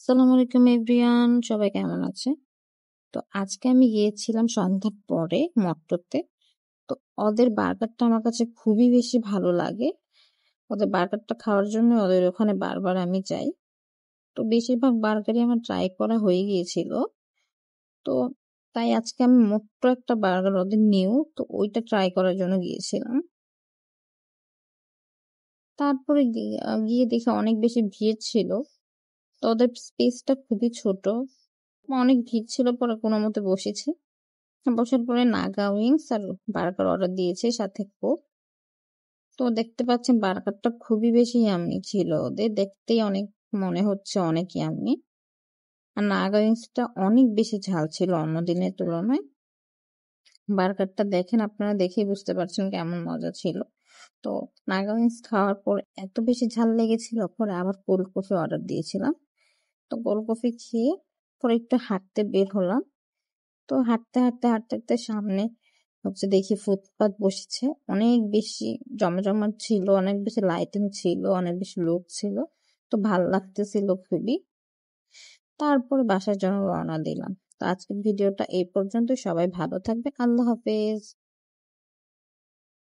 আসসালামু আলাইকুম এভরিওয়ান, সবাই কেমন আছে? তো আজকে আমি গিয়েছিলাম সন্ধ্যার পরে মট্টতে। তো ওদের বার্গারটা আমার কাছে খুবই বেশি ভালো লাগে। ওদের বার্গারটা খাওয়ার জন্য ওদের ওখানে বারবার আমি যাই। তো বেশিরভাগ বার্গারই আমার ট্রাই করা হয়ে গিয়েছিল। তো তাই আজকে আমি মট্ট একটা বার্গার ওদের নিউ, তো ওইটা ট্রাই করার জন্য গিয়েছিলাম। তারপরে গিয়ে দেখে অনেক বেশি ভিড় ছিল। তো ওদের স্পেসটা খুবই ছোট, অনেক ভিড় ছিল, পরে কোনো মতে বসেছি। বসার পরে নাগা উইংস আর বার্গার অর্ডার দিয়েছে, সাথে কোক। তো দেখতে পাচ্ছেন বার্গারটা খুবই বেশি ইয়াম্মি ছিল, ওদের দেখতেই অনেক মনে হচ্ছে অনেক ইয়াম্মি। আর নাগা উইংসটা অনেক বেশি ঝাল ছিল অন্য দিনের তুলনায়। বার্গারটা দেখেন, আপনারা দেখেই বুঝতে পারছেন কেমন মজা ছিল। তো নাগা উইংস খাওয়ার পর এত বেশি ঝাল লেগেছিল, পরে আবার কোল্ড কফি অর্ডার দিয়েছিলাম। তো কোল্ড কফি খেয়ে পরে একটু হাঁটতে বের হলাম। তো হাঁটতে হাঁটতে হাঁটতে হাঁটতে সামনে দেখি ফুটপাত বসেছে, অনেক বেশি জমজমাট ছিল, অনেক বেশি লাইটিং ছিল, অনেক বেশি লোক ছিল। তো ভাল লাগতেছিল খুবই। তারপরে বাসার জন্য রওনা দিলাম। তো আজকের ভিডিওটা এই পর্যন্ত, সবাই ভালো থাকবে, আল্লাহ হাফেজ।